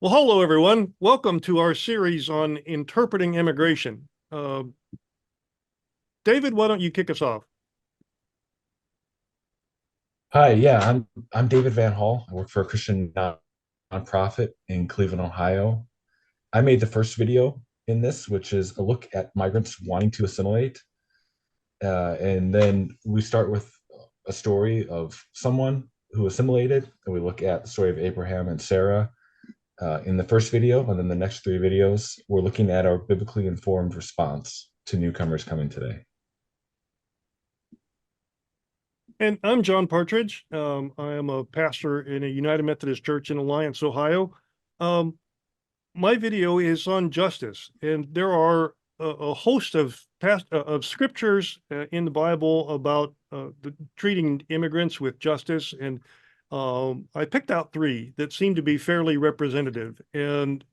Well, hello, everyone. Welcome to our series on interpreting immigration. David, why don't you kick us off? Hi, yeah, I'm David Van Hall. I work for a Christian nonprofit in Cleveland, Ohio. I made the first video in this, which is a look at migrants wanting to assimilate. And then we start with a story of someone who assimilated, and we look at the story of Abraham and Sarah in the first video. And then the next three videos, we're looking at our biblically informed response to newcomers coming today. And I'm John Partridge. I am a pastor in a United Methodist Church in Alliance, Ohio. Um, my video is on justice, and there are a host of of scriptures in the Bible about treating immigrants with justice, and I picked out three that seem to be fairly representative, and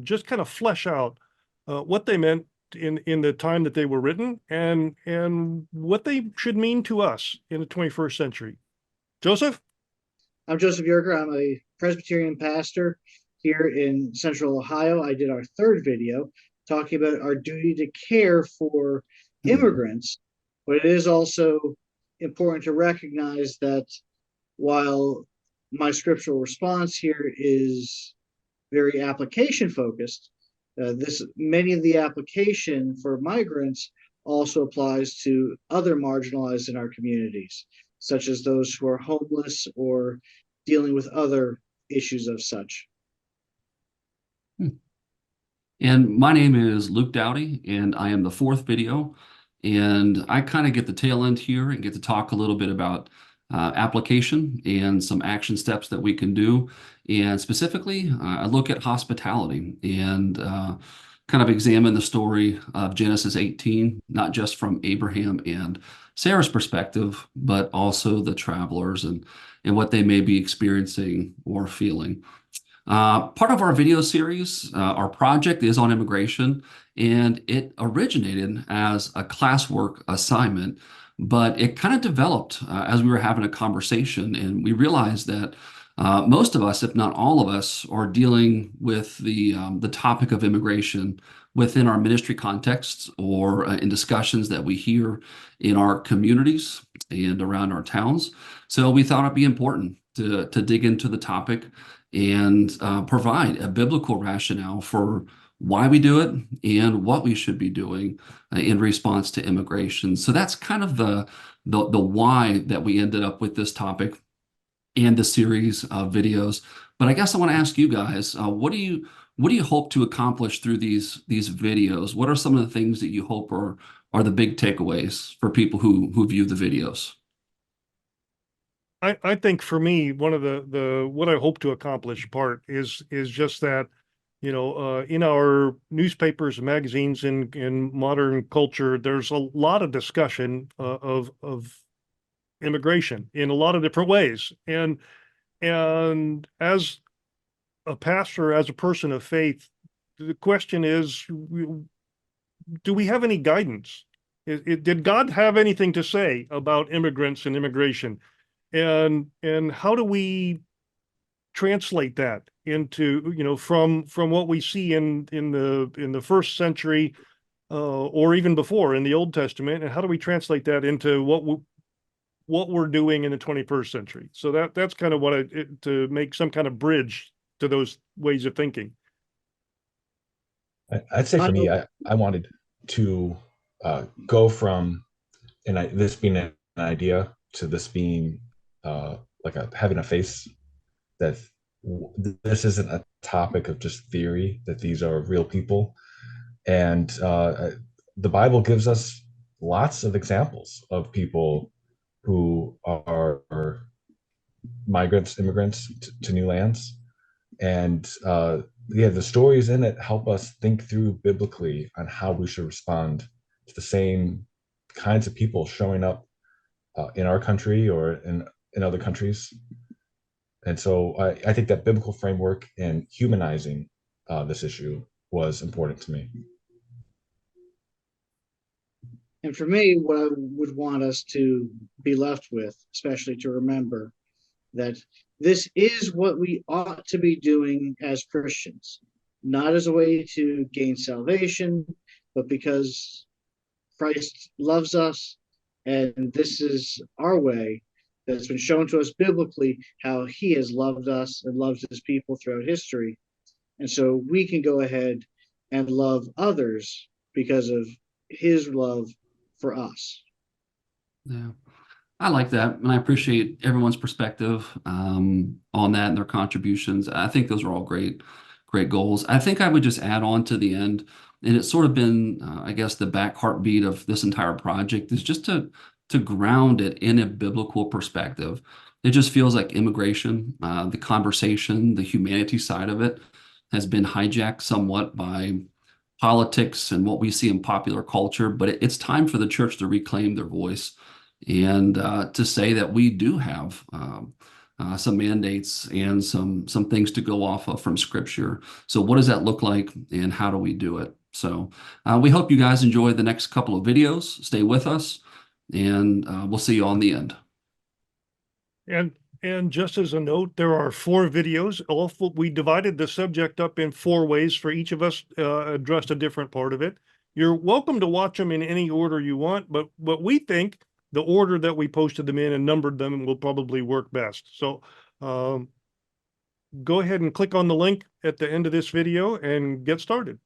just kind of flesh out what they meant in the time that they were written, and what they should mean to us in the 21st century. Joseph? I'm Joseph Yerger. I'm a Presbyterian pastor here in Central Ohio. I did our third video talking about our duty to care for immigrants, but it is also important to recognize that while my scriptural response here is very application focused, this many of the application for migrants also applies to other marginalized in our communities, such as those who are homeless or dealing with other issues of such. And my name is Luke Dowdy, and I am the fourth video. And I kind of get the tail end here and get to talk a little bit about application and some action steps that we can do. And specifically, I look at hospitality and kind of examine the story of Genesis 18, not just from Abraham and Sarah's perspective, but also the travelers and what they may be experiencing or feeling. Part of our video series, our project is on immigration, and it originated as a classwork assignment, but it kind of developed as we were having a conversation, and we realized that most of us, if not all of us, are dealing with the topic of immigration within our ministry contexts or in discussions that we hear in our communities and around our towns. So we thought it'd be important to dig into the topic and provide a biblical rationale for why we do it and what we should be doing in response to immigration. So that's kind of the why that we ended up with this topic and the series of videos. But I guess I want to ask you guys, what do you hope to accomplish through these videos? What are some of the things that you hope are the big takeaways for people who view the videos? I think for me, one of the what I hope to accomplish part is just that, in our newspapers, magazines, in modern culture, there's a lot of discussion of immigration in a lot of different ways, and as a pastor, as a person of faith, the question is, do we have any guidance? Did God have anything to say about immigrants and immigration? And how do we translate that into, from what we see in the first century, or even before in the Old Testament, and how do we translate that into what we're doing in the 21st century? So that's kind of to make some kind of bridge to those ways of thinking. I'd say I for me, know I wanted to go from this being an idea to this being like having a face that this isn't a topic of just theory, that these are real people. And the Bible gives us lots of examples of people who are migrants, immigrants to new lands. And yeah, the stories in it help us think through biblically on how we should respond to the same kinds of people showing up in our country or in other countries. And so I think that biblical framework and humanizing this issue was important to me. And for me, what I would want us to be left with, especially to remember, that this is what we ought to be doing as Christians, not as a way to gain salvation, but because Christ loves us, and this is our way that's been shown to us biblically how he has loved us and loved his people throughout history. And so we can go ahead and love others because of his love for us. Yeah. I like that, and I appreciate everyone's perspective on that and their contributions. I think those are all great goals. I think I would just add on to the end, and it's sort of been, I guess, the back heartbeat of this entire project is just to ground it in a biblical perspective. It just feels like immigration, the conversation, the humanity side of it has been hijacked somewhat by politics and what we see in popular culture, but it's time for the church to reclaim their voice and to say that we do have some mandates and some things to go off of from Scripture. So what does that look like, and how do we do it? So we hope you guys enjoy the next couple of videos. Stay with us, and we'll see you on the end. And just as a note, there are 4 videos. We divided the subject up in 4 ways. For each of us addressed a different part of it. You're welcome to watch them in any order you want, but we think the order that we posted them in and numbered them will probably work best. So go ahead and click on the link at the end of this video and get started.